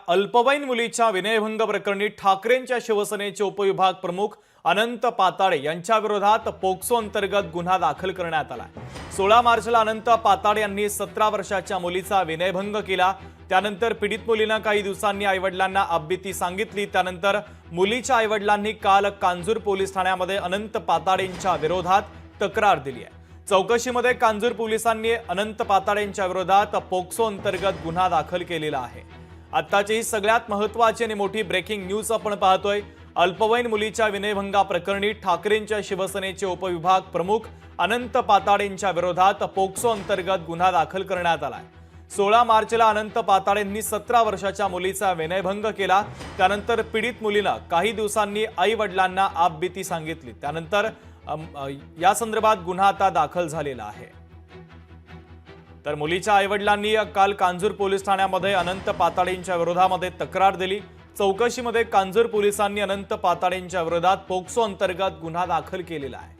अल्पवयीन मुलीच्या विनयभंग प्रकरणी ठाकरेंच्या शिवसेनेचे उपविभाग प्रमुख अनंत पाताडे यांच्या विरोधात पोक्सो अंतर्गत गुन्हा दाखल करण्यात आला। 16 मार्चला अनंत पाताडे यांनी 17 वर्षाच्या मुलीचा विनयभंग केला। त्यानंतर पीडित मुलीने काही दिवसांनी आईवडिलांना आपबीती सांगितली। त्यानंतर मुलीच्या आईवडिलांनी काल कांजूर पोलीस ठाण्यामध्ये अनंत पाताडेंच्या विरोधात तक्रार दिली आहे। चौकशीमध्ये कांजूर पोलिसांनी अनंत पाताडेंच्या विरोधात पोक्सो अंतर्गत गुन्हा दाखल केलेला आहे। आत्ताची ही सगळ्यात महत्त्वाची आणि मोठी ब्रेकिंग न्यूज आपण पाहतोय। अल्पवयीन मुलीच्या विनयभंगा प्रकरणी ठाकरेंच्या शिवसेनेचे उपविभाग प्रमुख अनंत पाताडेंच्या विरोधात पोक्सो अंतर्गत गुन्हा दाखल करण्यात आलाय। 16 मार्चला अनंत पाताडेंनी 17 वर्षाच्या मुलीचा विनयभंग केला। त्यानंतर पीडित मुलीने काही दिवसांनी आई वडिलांना आपबीती सांगितली। त्यानंतर या संदर्भात गुन्हा आता दाखल झालेला आहे। तर मुलीच्या आईवडिलांनी काल कांजूर पोलीस ठाण्यामध्ये अनंत पाताडेंच्या विरोधामध्ये तक्रार दिली। चौकशीमध्ये कांजूर पोलिसांनी अनंत पाताडेंच्या विरोधात पोक्सो अंतर्गत गुन्हा दाखल केलेला आहे।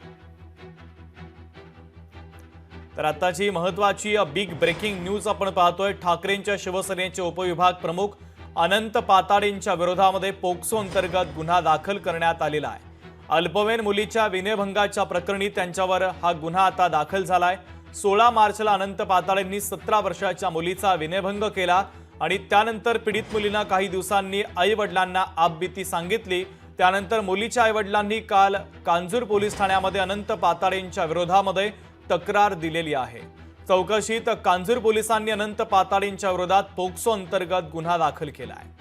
तर आताची महत्त्वाची बिग ब्रेकिंग न्यूज आपण पाहतोय। ठाकरेंच्या शिवसेनेचे उपविभाग प्रमुख अनंत पाताडेंच्या विरोधामध्ये पोक्सो अंतर्गत गुन्हा दाखल करण्यात आलेला आहे। अल्पवयीन मुलीच्या विनयभंगाच्या प्रकरणी त्यांच्यावर हा गुन्हा आता दाखल झालाय। 16 मार्चला अनंत पाताडेंनी 17 वर्षाच्या मुलीचा विनयभंग केला आणि त्यानंतर पीडित मुलीने काही दिवसांनी आई वडिलांना आपबीती सांगितली। त्यानंतर मुलीच्या आईवडिलांनी काल कांजूर पोलीस ठाण्यामध्ये अनंत पाताडेंच्या विरोधामध्ये तक्रार दिलेली आहे। चौकशीत कांजूर पोलिसांनी अनंत पाताडेंच्या विरोधात पोक्सो अंतर्गत गुन्हा दाखल केला आहे।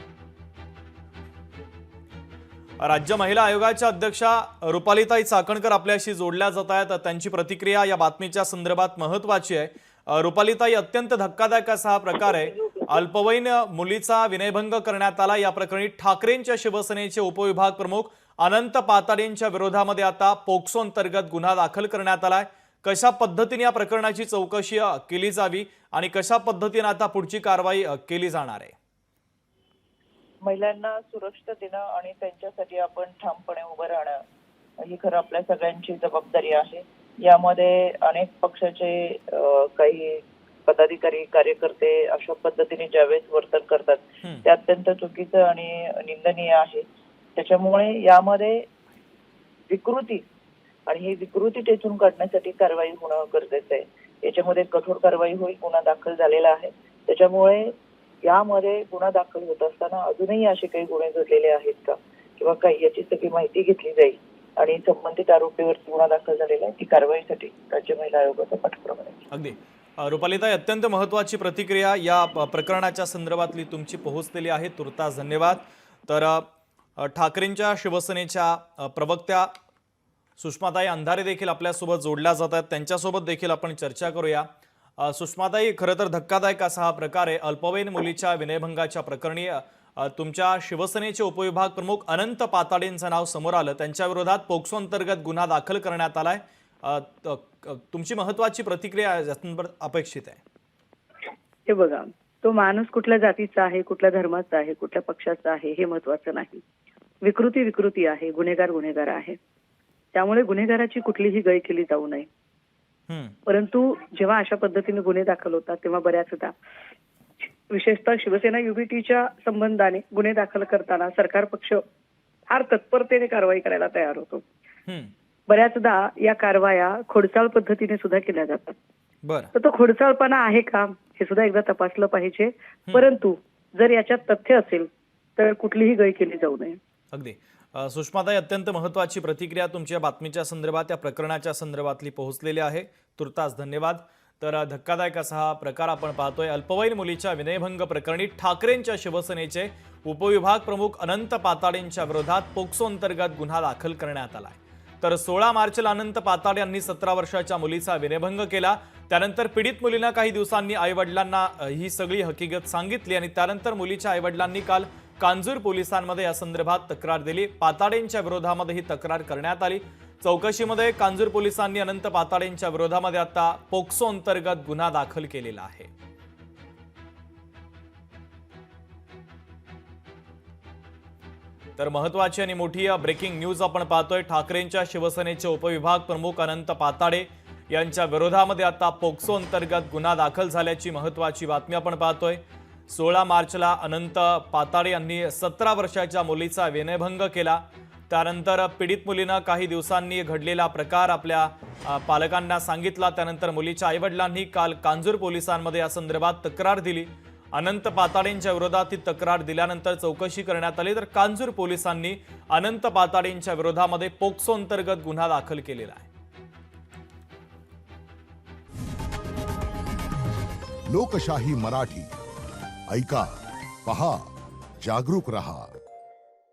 राज्य महिला आयोगाच्या अध्यक्षा रुपालीताई चाकणकर आपल्याशी जोडल्या जात आहेत। त्यांची प्रतिक्रिया या बातमीच्या संदर्भात महत्त्वाची आहे। रुपालीताई, अत्यंत धक्कादायक असा हा प्रकार आहे। अल्पवयीन मुलीचा विनयभंग करण्यात आला। या प्रकरणी ठाकरेंच्या शिवसेनेचे उपविभाग प्रमुख अनंत पाताडेंच्या विरोधामध्ये आता पोक्सो अंतर्गत गुन्हा दाखल करण्यात आलाय। कशा पद्धतीने या प्रकरणाची चौकशी केली जावी आणि कशा पद्धतीने आता पुढची कारवाई केली जाणार आहे? महिलांना सुरक्षित देणं आणि त्यांच्यासाठी आपण ठामपणे उभं राहणं ही खरं आपल्या सगळ्यांची जबाबदारी आहे। यामध्ये अनेक पक्षाचे काही पदाधिकारी कार्यकर्ते अशा पद्धतीने ज्यावेळेस वर्तन करतात ते अत्यंत चुकीचं आणि निंदनीय आहे। त्याच्यामुळे यामध्ये विकृती आणि ही विकृती टेचून काढण्यासाठी कारवाई होणं गरजेचं आहे। याच्यामध्ये कठोर कारवाई होईल। गुन्हा दाखल झालेला आहे। त्याच्यामुळे यामध्ये गुन्हा दाखल होत असताना अजूनही असे काही गुन्हे घडलेले आहेत का किंवा काही याची सगळी माहिती घेतली जाईल आणि संबंधित आरोपीवरती गुन्हा दाखल झालेला आहे ती कारवाईसाठी राज्य महिला आयोगाचा पाठपुरावा आहे। अगदी रुपालीताई, अत्यंत महत्त्वाची प्रतिक्रिया या प्रकरणाच्या संदर्भातली तुमची पोहोचलेली आहे। तुर्तास धन्यवाद। तर ठाकरेंच्या शिवसेनेच्या प्रवक्त्या सुषमाताई अंधारे देखील आपल्यासोबत जोडल्या जात आहेत। त्यांच्यासोबत देखील आपण चर्चा करूया। सुषमाताई, खरं तर धक्कादायक असा हा प्रकार आहे। अल्पवयीन मुलीच्या विनयभंगाच्या प्रकरणी तुमच्या शिवसेनेचे उपविभाग प्रमुख अनंत पाताडेंचं नाव समोर आलं। त्यांच्या विरोधात पोक्सो अंतर्गत गुन्हा दाखल करण्यात आलाय। तुमची महत्त्वाची प्रतिक्रिया अपेक्षित आहे। हे बघा, तो माणूस कुठल्या जातीचा आहे, कुठल्या धर्माचा आहे, कुठल्या पक्षाचा आहे हे महत्त्वाचं नाही। विकृती आहे, गुन्हेगार आहे। त्यामुळे गुन्हेगाराची कुठलीही गय केली जाऊ नये। परंतु जेव्हा अशा पद्धतीने गुन्हे दाखल होतात तेव्हा बऱ्याचदा विशेषतः शिवसेना युबीटीच्या संबंधाने गुन्हे दाखल करताना सरकार पक्ष फार तत्परतेने कारवाई करायला तयार होतो। बऱ्याचदा या कारवाया खोडसाळ पद्धतीने सुद्धा केल्या जातात। तर तो खोडसाळपणा आहे का हे सुद्धा एकदा तपासलं पाहिजे। परंतु जर याच्यात तथ्य असेल तर कुठलीही गय केली जाऊ नये। अगदी सुषमाताई, अत्यंत महत्त्वाची प्रतिक्रिया तुमच्या बातमीच्या संदर्भात या प्रकरणाच्या संदर्भातली पोहोचलेली आहे। तुर्तास धन्यवाद। तर धक्कादायक असा हा प्रकार आपण पाहतोय। अल्पवयीन मुलीच्या विनयभंग प्रकरणी ठाकरेंच्या शिवसेनेचे उपविभाग प्रमुख अनंत पाताडेंच्या विरोधात पोक्सो अंतर्गत गुन्हा दाखल करण्यात आलाय। तर 16 मार्चला अनंत पाताडे यांनी 17 वर्षाच्या मुलीचा विनयभंग केला। त्यानंतर पीडित मुलीने काही दिवसांनी आईवडिलांना ही सगळी हकीकत सांगितली आणि त्यानंतर मुलीच्या आईवडिलांनी काल कांजूर पोलिसांमध्ये या संदर्भात तक्रार दिली। पाताडेंच्या विरोधामध्ये ही तक्रार करण्यात आली। चौकशीमध्ये कांजूर पोलिसांनी अनंत पाताडेंच्या विरोधामध्ये आता पोक्सो अंतर्गत गुन्हा दाखल केलेला आहे। तर महत्त्वाची आणि मोठी ब्रेकिंग न्यूज आपण पाहतोय। ठाकरेंच्या शिवसेनेचे उपविभाग प्रमुख अनंत पाताडे यांच्या विरोधामध्ये आता पोक्सो अंतर्गत गुन्हा दाखल झाल्याची महत्त्वाची बातमी आपण पाहतोय। 16 मार्चला अनंत पाताडे यांनी 17 वर्षाच्या मुलीचा विनयभंग केला. त्यानंतर पीडित मुलीनं काही दिवसांनी घडलेला प्रकार आपल्या पालकांना सांगितला. त्यानंतर मुलीच्या आईवडिलांनी काल कांजूर पोलिसांमध्ये या संदर्भात तक्रार दिली. अनंत पाताडेंच्या विरोधात ही तक्रार दिल्यानंतर चौकशी करण्यात आली, तर कांजूर पोलिसांनी अनंत पाताडेंच्या विरोधामध्ये पोक्सो अंतर्गत गुन्हा दाखल केलेला आहे. लोकशाही मराठी ऐका, पहा, जागरूक रहा.